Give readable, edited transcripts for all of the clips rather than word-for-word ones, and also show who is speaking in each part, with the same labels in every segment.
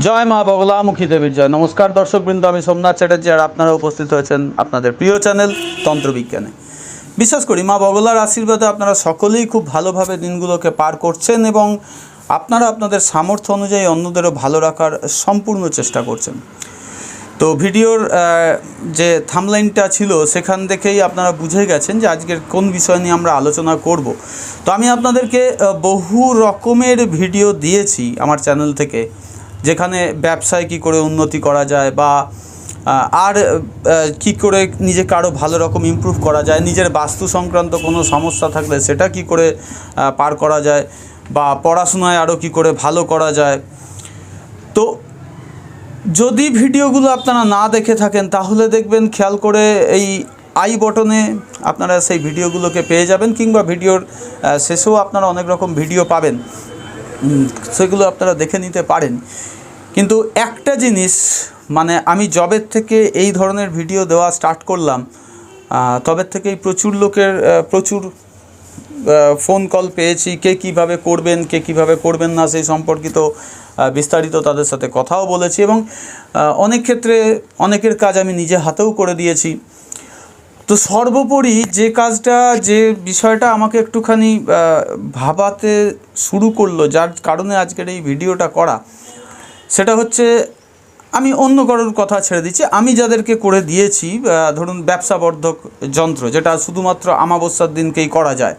Speaker 1: জয় মা বগলামুখী দেবীর জয়। নমস্কার দর্শকবৃন্দ, আমি সোমনাথ চ্যাটার্জি আর আপনারা উপস্থিত হয়েছেন আপনাদের প্রিয় চ্যানেল তন্ত্রবিজ্ঞানে। বিশ্বাস করি মা বগলার আশীর্বাদে আপনারা সকলেই খুব ভালোভাবে দিনগুলোকে পার করছেন এবং আপনারা আপনাদের সামর্থ্য অনুযায়ী অন্যদেরও ভালো রাখার সম্পূর্ণ চেষ্টা করছেন। তো ভিডিওর যে থামলাইনটা ছিল সেখান থেকেই আপনারা বুঝে গেছেন যে আজকের কোন বিষয় নিয়ে আমরা আলোচনা করব। তো আমি আপনাদেরকে বহু রকমের ভিডিও দিয়েছি আমার চ্যানেল থেকে, যেখানে ব্যবসায় কী করে উন্নতি করা যায় বা আর কী করে নিজেকে আরও ভালো রকম ইমপ্রুভ করা যায়, নিজের বাস্তু সংক্রান্ত কোনো সমস্যা থাকলে সেটা কী করে পার করা যায়, বা পড়াশোনায় আরও কী করে ভালো করা যায়। তো যদি ভিডিওগুলো আপনারা না দেখে থাকেন তাহলে দেখবেন, খেয়াল করে এই আই বটনে আপনারা সেই ভিডিওগুলোকে পেয়ে যাবেন, কিংবা ভিডিওর শেষেও আপনারা অনেক রকম ভিডিও পাবেন, সেগুলো আপনারা দেখে নিতে পারেন। কিন্তু একটা জিনিস, মানে আমি যবের থেকে এই ধরনের ভিডিও দেওয়া স্টার্ট করলাম তবে থেকেই প্রচুর লোকের প্রচুর ফোন কল পেয়েছি, কে কীভাবে করবেন কে কীভাবে করবেন না সেই সম্পর্কিত বিস্তারিত তাদের সাথে কথাও বলেছি, এবং অনেক ক্ষেত্রে অনেকের কাজ আমি নিজে হাতেও করে দিয়েছি। তো সর্বোপরি যে কাজটা, যে বিষয়টা আমাকে একটুখানি ভাবাতে শুরু করলো, যার কারণে আজকের এই ভিডিওটা করা, সেটা হচ্ছে, আমি অন্য কারোর কথা ছেড়ে দিচ্ছি, আমি যাদেরকে করে দিয়েছি, ধরুন ব্যবসাবর্ধক যন্ত্র, যেটা শুধুমাত্র অমাবস্যার দিনকেই করা যায়,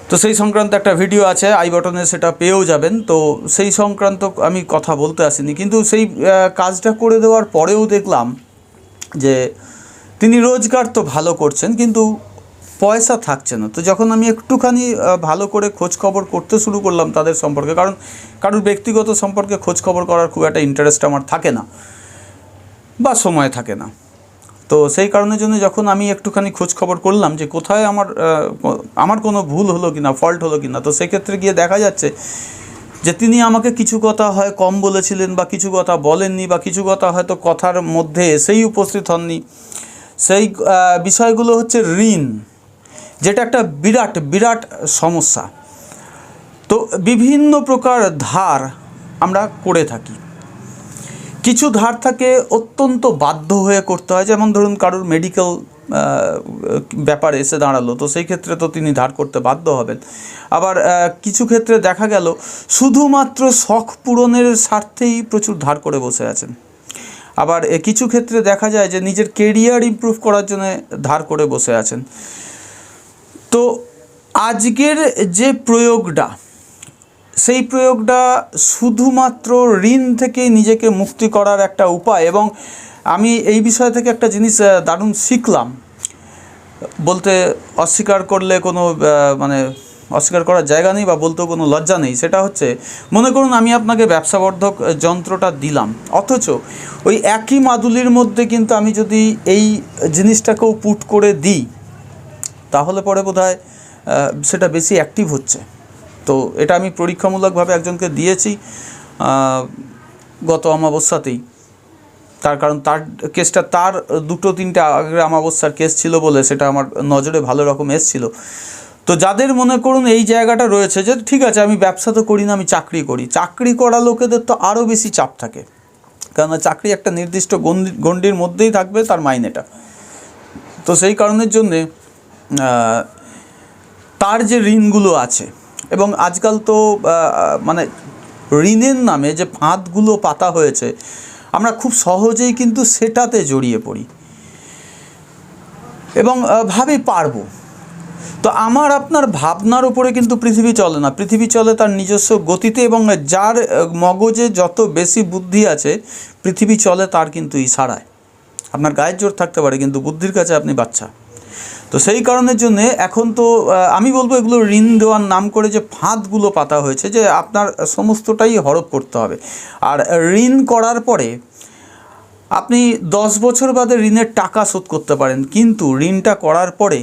Speaker 1: তো সেই সংক্রান্ত একটা ভিডিও আছে, আই বটনে সেটা পেয়েও যাবেন। তো সেই সংক্রান্ত আমি কথা বলতে আসিনি, কিন্তু সেই কাজটা করে দেওয়ার পরেও দেখলাম যে তিনি রোজগার তো ভালো করছেন কিন্তু পয়সা থাকছে না। তো যখন আমি একটুখানি ভালো করে খোঁজ খবর করতে শুরু করলাম তাদের সম্পর্কে, কারণ কারোর ব্যক্তিগত সম্পর্কে খোঁজ খবর করার খুব একটা ইন্টারেস্ট আমার থাকে না বা সময় থাকে না। তো সেই কারণের জন্য যখন আমি একটুখানি খোঁজ খবর করলাম যে কোথায় আমার কোনো ভুল হলো কি না, ফল্ট হলো কি না, তো সেক্ষেত্রে গিয়ে দেখা যাচ্ছে যে তিনি আমাকে কিছু কথা হয় কম বলেছিলেন, বা কিছু কথা বলেননি, বা কিছু কথা হয়তো কথার মধ্যে এসেই উপস্থিত হননি। সেই বিষয়গুলো হচ্ছে ঋণ, যেটা একটা বিরাট বিরাট সমস্যা। তো বিভিন্ন প্রকার ধার আমরা করে থাকি। কিছু ধার থাকে অত্যন্ত বাধ্য হয়ে করতে হয়, যেমন ধরুন কারোর মেডিকেল ব্যাপার এসে দাঁড়ালো, তো সেই ক্ষেত্রে তো তিনি ধার করতে বাধ্য হবেন। আবার কিছু ক্ষেত্রে দেখা গেল শুধুমাত্র শখ পূরণের স্বার্থেই প্রচুর ধার করে বসে আছেন। আবার কিছু ক্ষেত্রে দেখা যায় যে নিজের কেরিয়ার ইমপ্রুভ করার জন্য ধার করে বসে আছেন। তো আজকের যে প্রয়োগটা, সেই প্রয়োগটা শুধুমাত্র ঋণ থেকে নিজেকে মুক্তি করার একটা উপায়। এবং আমি এই বিষয় থেকে একটা জিনিস দারুণ শিখলাম, বলতে অস্বীকার করলে কোনো মানে অস্বীকার করার জায়গা নেই, বা বলতেও কোনো লজ্জা নেই। সেটা হচ্ছে, মনে করুন আমি আপনাকে ব্যবসাবর্ধক যন্ত্রটা দিলাম, অথচ ওই একই মাদুলির মধ্যে কিন্তু আমি যদি এই জিনিসটাকেও পুট করে দিই, তাহলে পরে বোধহয় সেটা বেশি অ্যাক্টিভ হচ্ছে। তো এটা আমি পরীক্ষামূলকভাবে একজনকে দিয়েছি গত অমাবস্যাতেই। তার কারণ তার কেসটা তার 2-3টে আগের অমাবস্যার কেস ছিল বলে সেটা আমার নজরে ভালো রকম এসেছিলো। তো যাদের মনে করুন এই জায়গাটা রয়েছে যে ঠিক আছে আমি ব্যবসা তো করি না, আমি চাকরি করি, চাকরি করা লোকেদের তো আরও বেশি চাপ থাকে, কেননা চাকরি একটা নির্দিষ্ট গণ্ডির মধ্যেই থাকবে তার মাইনেটা। তো সেই কারণের জন্যে তার যে ঋণগুলো আছে, এবং আজকাল তো মানে ঋণের নামে যে ফাঁদগুলো পাতা হয়েছে, আমরা খুব সহজেই কিন্তু সেটাতে জড়িয়ে পড়ি এবং ভাবি পারবো। তো আমার আপনার ভাবনার উপরে কিন্তু পৃথিবী চলে না, পৃথিবী চলে তার নিজস্ব গতিতে, এবং যার মগজে যত বেশি বুদ্ধি আছে পৃথিবী চলে তার কিন্তু ইশারায়। আপনার গায়ের জোর থাকতে পারে কিন্তু বুদ্ধির কাছে আপনি বাচ্চা। তো সেই কারণের জন্যে এখন তো আমি বলবো এগুলো ঋণ দেওয়ার নাম করে যে ফাঁদগুলো পাতা হয়েছে, যে আপনার সমস্তটাই হরপ করতে হবে। আর ঋণ করার পরে আপনি 10 বছর বাদে ঋণের টাকা শোধ করতে পারেন, কিন্তু ঋণটা করার পরে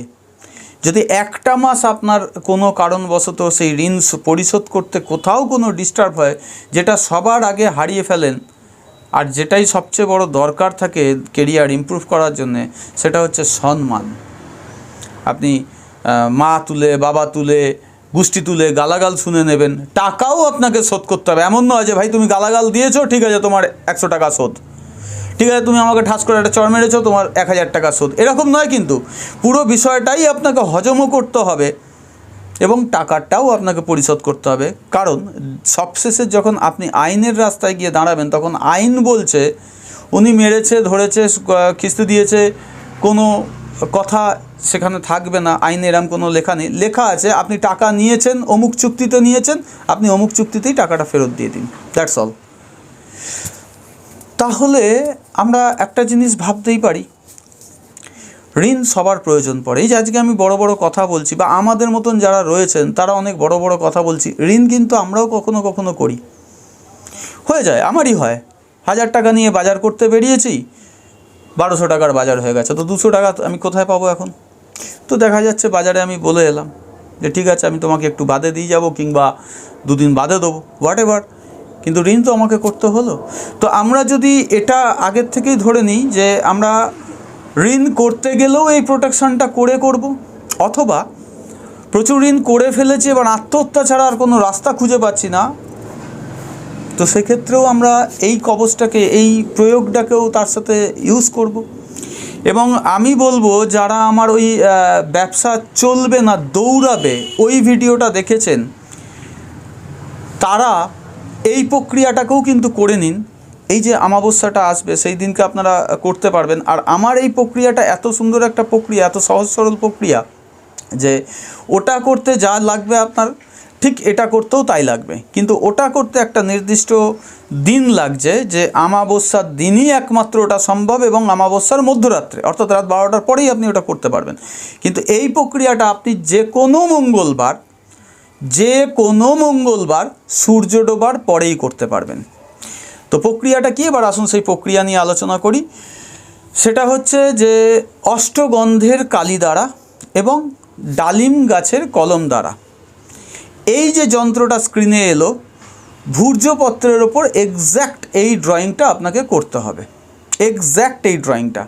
Speaker 1: যদি একটা মাস আপনার কোনো কারণবশত সেই ঋণ পরিশোধ করতে কোথাও কোনো ডিস্টার্ব হয়, যেটা সবার আগে হারিয়ে ফেলেন, আর যেটাই সবচেয়ে বড় দরকার থাকে কেরিয়ার ইমপ্রুভ করার জন্যে, সেটা হচ্ছে সম্মান। আপনি মা তুলে, বাবা তুলে, গুষ্টি তুলে গালাগাল শুনে নেবেন, টাকাও আপনাকে শোধ করতে হবে। এমন নয় যে ভাই তুমি গালাগাল দিয়েছো, ঠিক আছে তোমার 100 টাকা শোধ, ঠিক আছে তুমি আমাকে ঠাস করে একটা চড় মেরেছো, তোমার 1000 টাকা শোধ, এরকম নয়। কিন্তু পুরো বিষয়টাই আপনাকে হজমও করতে হবে এবং টাকাটাও আপনাকে পরিশোধ করতে হবে। কারণ সবশেষে যখন আপনি আইনের রাস্তায় গিয়ে দাঁড়াবেন, তখন আইন বলছে উনি মেরেছে, ধরেছে, কিস্তি দিয়েছে, কোনো কথা সেখানে থাকবে না। আইনে এরম কোনো লেখা নেই, লেখা আছে আপনি টাকা নিয়েছেন, অমুক চুক্তিতে নিয়েছেন, আপনি অমুক চুক্তিতেই টাকাটা ফেরত দিয়ে দিন, দ্যাটস অল। তাহলে আমরা একটা জিনিস ভাবতেই পারি, ঋণ সবার প্রয়োজন পড়ে। এই যে আজকে আমি বড় বড় কথা বলছি, বা আমাদের মতন যারা রয়েছেন তারা অনেক বড় বড় কথা বলছি, ঋণ কিন্তু আমরাও কখনো কখনো করি, হয়ে যায়, আমারই হয়। 1000 টাকা নিয়ে বাজার করতে বেরিয়েছি, 1200 টাকার বাজার হয়ে গেছে, তো 200 টাকা আমি কোথায় পাবো এখন? তো দেখা যাচ্ছে বাজারে আমি বলে এলাম যে ঠিক আছে আমি তোমাকে একটু বাদে দিয়ে যাবো, কিংবা 2 দিন বাদে দেবো, হোয়াট এভার, কিন্তু ঋণ তো আমাকে করতে হলো। তো আমরা যদি এটা আগের থেকেই ধরে নিই যে আমরা ঋণ করতে গেলেও এই প্রোটেকশানটা করে করব, অথবা প্রচুর ঋণ করে ফেলেছি এবার আত্মহত্যা ছাড়া আর কোনো রাস্তা খুঁজে পাচ্ছি না, তো সেক্ষেত্রেও আমরা এই কবচটাকে, এই প্রয়োগটাকেও তার সাথে ইউজ করব। এবং আমি বলবো যারা আমার ওই ব্যবসা চলবে না দৌড়াবে ওই ভিডিওটা দেখেছেন, তারা এই প্রক্রিয়াটাকেও কিন্তু করে নিন। এই যে অমাবস্যাটা আসবে সেই দিনকে আপনারা করতে পারবেন। আর আমার এই প্রক্রিয়াটা এত সুন্দর একটা প্রক্রিয়া, এত সহজ সরল প্রক্রিয়া যে ওটা করতে যা লাগবে আপনার, ঠিক এটা করতেও তাই লাগবে। কিন্তু ওটা করতে একটা নির্দিষ্ট দিন লাগছে, যে অমাবস্যার দিনই একমাত্র ওটা সম্ভব, এবং অমাবস্যার মধ্যরাত্রে, অর্থাৎ রাত 12টার পরেই আপনি ওটা করতে পারবেন। কিন্তু এই প্রক্রিয়াটা আপনি যে কোনো মঙ্গলবার সূর্য ডোবার পরেই করতে পারবেন। তো প্রক্রিয়াটা কী, এবার আসুন সেই প্রক্রিয়া নিয়ে আলোচনা করি। সেটা হচ্ছে যে অষ্টগন্ধের কালি দ্বারা এবং ডালিম গাছের কলম দ্বারা, এই যে যন্ত্রটা স্ক্রিনে এলো, ভূর্জপত্রের ওপর এক্স্যাক্ট এই ড্রয়িংটা আপনাকে করতে হবে, এক্স্যাক্ট এই ড্রয়িংটা।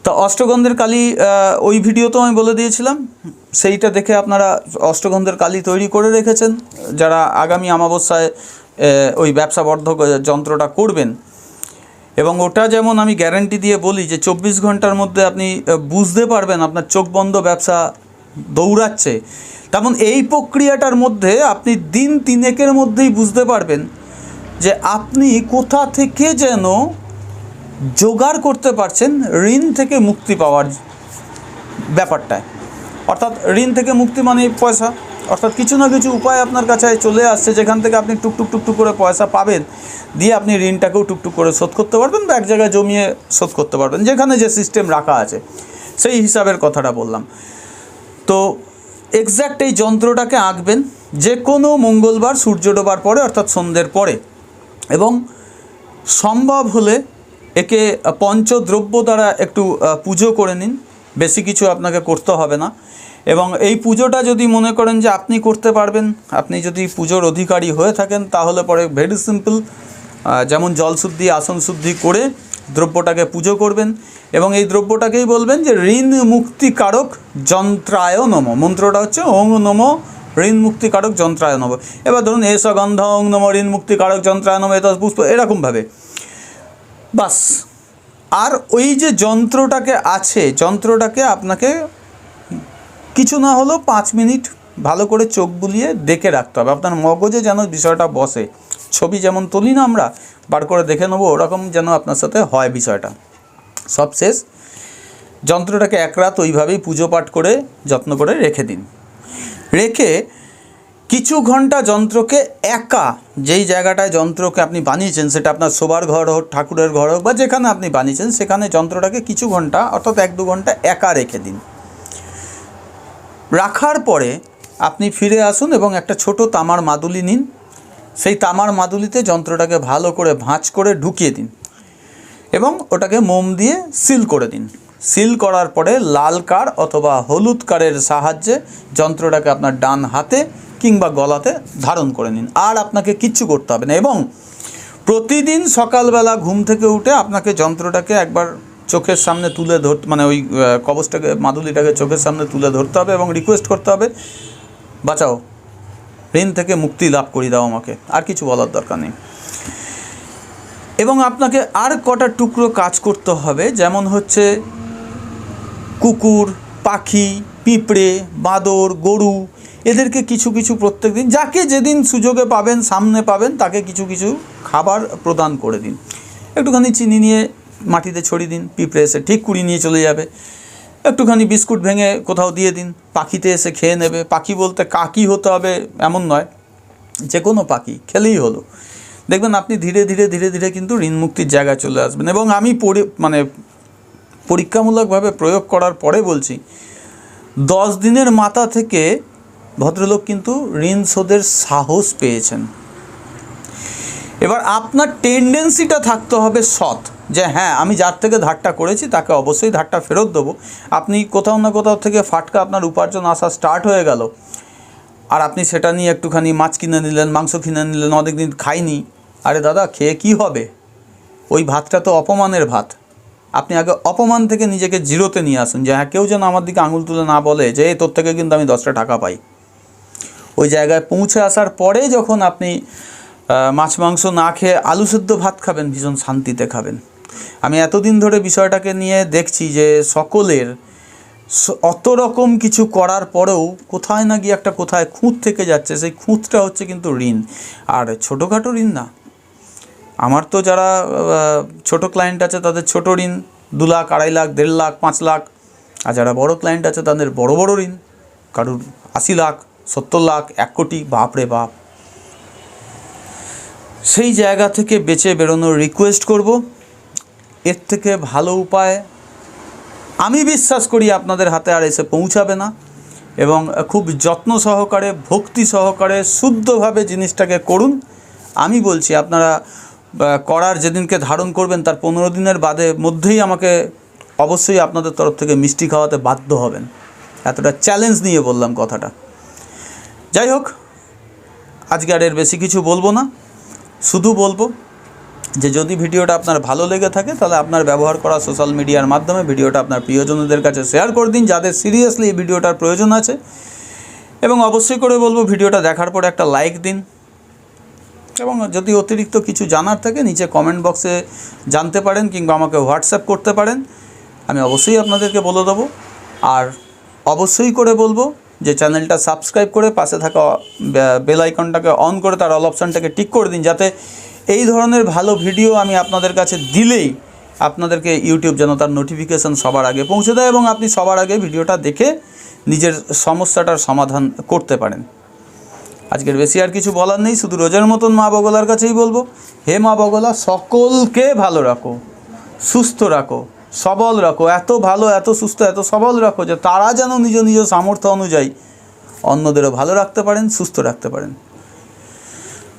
Speaker 1: তা অষ্টগন্ধের কালি ওই ভিডিওতেও আমি বলে দিয়েছিলাম, সেইটা দেখে আপনারা অষ্টগন্ধের কালি তৈরি করে রেখেছেন যারা আগামী অমাবস্যায় ওই ব্যবসাবর্ধক যন্ত্রটা করবেন। এবং ওটা যেমন আমি গ্যারান্টি দিয়ে বলি যে 24 ঘন্টার মধ্যে আপনি বুঝতে পারবেন আপনার চোখ বন্ধ ব্যবসা দৌড়াচ্ছে, তেমন এই প্রক্রিয়াটার মধ্যে আপনি দিন 3 মধ্যেই বুঝতে পারবেন যে আপনি কোথা থেকে যেন জোগাড় করতে পারছেন ঋণ থেকে মুক্তি পাওয়ার ব্যাপারটায়। অর্থাৎ ঋণ থেকে মুক্তি মানে পয়সা, অর্থাৎ কিছু না কিছু উপায় আপনার কাছে চলে আসছে যেখান থেকে আপনি টুকটুক করে পয়সা পাবেন, দিয়ে আপনি ঋণটাকেও টুকটুক করে শোধ করতে পারবেন, বা এক জায়গায় জমিয়ে শোধ করতে পারবেন, যেখানে যে সিস্টেম রাখা আছে সেই হিসাবের কথাটা বললাম। তো এক্স্যাক্ট এই যন্ত্রটাকে আঁকবেন যে কোনো মঙ্গলবার সূর্য ডোবার পরে, অর্থাৎ সন্ধ্যের পরে, এবং সম্ভব হলে একে পঞ্চদ্রব্য দ্বারা একটু পুজো করে নিন, বেশি কিছু আপনাকে করতে হবে না। এবং এই পুজোটা যদি মনে করেন যে আপনি করতে পারবেন, আপনি যদি পুজোর অধিকারী হয়ে থাকেন, তাহলে পরে ভেরি সিম্পল, যেমন জল শুদ্ধি আসন শুদ্ধি করে দ্রব্যটাকে পুজো করবেন, এবং এই দ্রব্যটাকেই বলবেন যে ঋণ মুক্তিকারক যন্ত্রায় নম, মন্ত্রটা হচ্ছে ওং নম ঋণ মুক্তিকারক যন্ত্রায় নম। এবার ধরুন এস গন্ধ ওং নম ঋণ মুক্তিকারক যন্ত্রায় নম এত পুষ্প, এরকমভাবে বাস। আর ওই যে যন্ত্রটাকে আছে, যন্ত্রটাকে আপনাকে কিছু না হলেও 5 মিনিট ভালো করে চোখ বুলিয়ে দেখে রাখতে হবে, আপনার মগজে যেন বিষয়টা বসে। ছবি যেমন তুলি না আমরা, বার করে দেখে নেবো, ওরকম যেন আপনার সাথে হয় বিষয়টা। সব শেষ, যন্ত্রটাকে 1 রাত ওইভাবেই পুজো পাঠ করে যত্ন করে রেখে দিন। রেখে কিছু ঘন্টা যন্ত্রকে একা, যেই জায়গাটায় যন্ত্রকে আপনি বানিয়েছেন, সেটা আপনার শোবার ঘর হোক, ঠাকুরের ঘর হোক, বা যেখানে আপনি বানিয়েছেন, সেখানে যন্ত্রটাকে কিছু ঘন্টা, অর্থাৎ 1-2 ঘন্টা একা রেখে দিন। রাখার পরে আপনি ফিরে আসুন এবং একটা ছোট তামার মাদুলি নিন, সেই তামার মাদুলিতে যন্ত্রটাকে ভালো করে ভাঁজ করে ঢুকিয়ে দিন এবং ওটাকে মোম দিয়ে সিল করে দিন। সিল করার পরে লাল কার অথবা হলুদ কারের সাহায্যে যন্ত্রটাকে আপনার ডান হাতে কিংবা গলাতে ধারণ করে নিন। আর আপনাকে কিচ্ছু করতে হবে না। এবং প্রতিদিন সকালবেলা ঘুম থেকে উঠে আপনাকে যন্ত্রটাকে একবার চোখের সামনে তুলে ধরতে, মানে ওই কবচটাকে, মাদুলিটাকে চোখের সামনে তুলে ধরতে হবে এবং রিকোয়েস্ট করতে হবে, বাঁচাও, ঋণ থেকে মুক্তি লাভ করিয়ে দাও আমাকে, আর কিছু বলার দরকার নেই। এবং আপনাকে আর কটা টুকরো কাজ করতে হবে, যেমন হচ্ছে কুকুর, পাখি, পিঁপড়ে, বাঁদর, গরু, এদেরকে কিছু কিছু প্রত্যেক দিন, যাকে যেদিন সুযোগে পাবেন, সামনে পাবেন, তাকে কিছু কিছু খাবার প্রদান করে দিন। একটুখানি চিনি নিয়ে মাটিতে ছড়িয়ে দিন, পিঁপড়ে এসে ঠিক কুড়িয়ে নিয়ে চলে যাবে। একটুখানি বিস্কুট ভেঙে কোথাও দিয়ে দিন, পাখিতে এসে খেয়ে নেবে। পাখি বলতে কাকি হতে হবে এমন নয়, যে কোনো পাখি খেলেই হলো। দেখবেন আপনি ধীরে ধীরে ধীরে ধীরে কিন্তু ঋণ মুক্তির জায়গায় চলে আসবেন। এবং আমি পরীক্ষামূলকভাবে প্রয়োগ করার পরে বলছি, 10 দিনের মাথা থেকে ভদ্রলোক কিন্তু ঋণ শোধের সাহস পেয়েছেন। এবার আপনার টেন্ডেন্সিটা থাকতে হবে সৎ, যে হ্যাঁ আমি যার থেকে ধারটা করেছি তাকে অবশ্যই ধারটা ফেরত দেবো। আপনি কোথাও না কোথাও থেকে ফাটকা আপনার উপার্জন আসা স্টার্ট হয়ে গেল, আর আপনি সেটা নিয়ে একটুখানি মাছ কিনে নিলেন, মাংস কিনে নিলেন, অনেক দিন খাইনি। আরে দাদা, খেয়ে কি হবে? ওই ভাতটা তো অপমানের ভাত। আপনি আগে অপমান থেকে নিজেকে জিরোতে নিয়ে আসুন, যে হ্যাঁ কেউ যেন আমার দিকে আঙুল তুলে না বলে যে তোর থেকে কিন্তু আমি 10টা টাকা পাই। ওই জায়গায় পৌঁছে আসার পরে যখন আপনি মাছ মাংস না খেয়ে আলু সেদ্ধ ভাত খাবেন, ভীষণ শান্তিতে খাবেন। আমি এতদিন ধরে বিষয়টাকে নিয়ে দেখছি যে সকলের অত রকম কিছু করার পরেও কোথায় না গিয়ে একটা কোথায় খুঁত থেকে যাচ্ছে। সেই খুঁতটা হচ্ছে কিন্তু ঋণ, আর ছোটোখাটো ঋণ না। আমার তো যারা ছোট ক্লায়েন্ট আছে তাদের ছোট ঋণ 2 লাখ, 2.5 লাখ, 1.5 লাখ, 5 লাখ। আর যারা বড় ক্লায়েন্ট আছে তাদের বড় বড় ঋণ, কারুর 80 লাখ, 70 লাখ, 1 কোটি। বাপরে বাপ! সেই জায়গা থেকে বেঁচে বেরোনোর রিকোয়েস্ট করব। এর থেকে ভালো উপায় আমি বিশ্বাস করি আপনাদের হাতে আর এসে পৌঁছাবে না। এবং খুব যত্ন সহকারে, ভক্তি সহকারে, শুদ্ধভাবে জিনিসটাকে করুন। আমি বলছি আপনারা করার যেদিনকে ধারণ করবেন তার 15 দিনের মধ্যেই আমাকে অবশ্যই আপনাদের তরফ থেকে মিষ্টি খাওয়াতে বাধ্য হবেন। এতটা চ্যালেঞ্জ নিয়ে বললাম কথাটা। যাই হোক, আজকে আর এর বেশি কিছু বলবো না। শুধু বলবো যে যদি ভিডিওটা আপনার ভালো লেগে থাকে তাহলে আপনার ব্যবহার করা সোশ্যাল মিডিয়ার মাধ্যমে ভিডিওটা আপনার প্রিয়জনদের কাছে শেয়ার করে দিন, যাদের সিরিয়াসলি এই ভিডিওটার প্রয়োজন আছে। এবং অবশ্যই করে বলবো ভিডিওটা দেখার পরে একটা লাইক দিন। এবং যদি অতিরিক্ত কিছু জানার থাকে নিচে কমেন্ট বক্সে জানতে পারেন, কিংবা আমাকে হোয়াটসঅ্যাপ করতে পারেন, আমি অবশ্যই আপনাদেরকে বলে দেবো। আর অবশ্যই করে বলবো যে চ্যানেলটা সাবস্ক্রাইব করে পাশে থাকা বেল আইকনটাকে অন করে তার অল অপশানটাকে টিক করে দিন, যাতে এই ধরনের ভালো ভিডিও আমি আপনাদের কাছে দিলেই আপনাদেরকে ইউটিউব যেন তার নোটিফিকেশান সবার আগে পৌঁছে দেয় এবং আপনি সবার আগে ভিডিওটা দেখে নিজের সমস্যাটার সমাধান করতে পারেন। আজকের বেশি আর কিছু বলার নেই, শুধু রোজের মতন মা বগলার কাছেই বলবো, হে মা বগলা, সকলকে ভালো রাখো, সুস্থ রাখো, সবল রাখো, এত ভালো, এত সুস্থ, এত সবল রাখো যে তারা যেন নিজ নিজ সামর্থ্য অনুযায়ী অন্যদেরও ভালো রাখতে পারেন, সুস্থ রাখতে পারেন।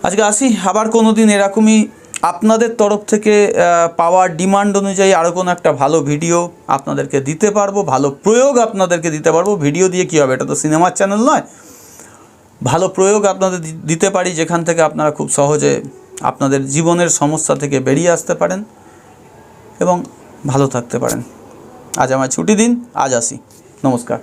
Speaker 1: আজকে আসি, আবার কোনো দিন এরকমই আপনাদের তরফ থেকে পাওয়ার ডিমান্ড অনুযায়ী আরও কোনো একটা ভালো ভিডিও আপনাদেরকে দিতে পারবো, ভালো প্রয়োগ আপনাদেরকে দিতে পারবো। ভিডিও দিয়ে কী হবে, এটা তো সিনেমার চ্যানেল নয়। ভালো প্রয়োগ আপনাদের দিতে পারি, যেখান থেকে আপনারা খুব সহজে আপনাদের জীবনের সমস্যা থেকে বেরিয়ে আসতে পারেন এবং ভালো থাকতে পারেন। আজ আমার ছুটি দিন, আজ আসি, নমস্কার।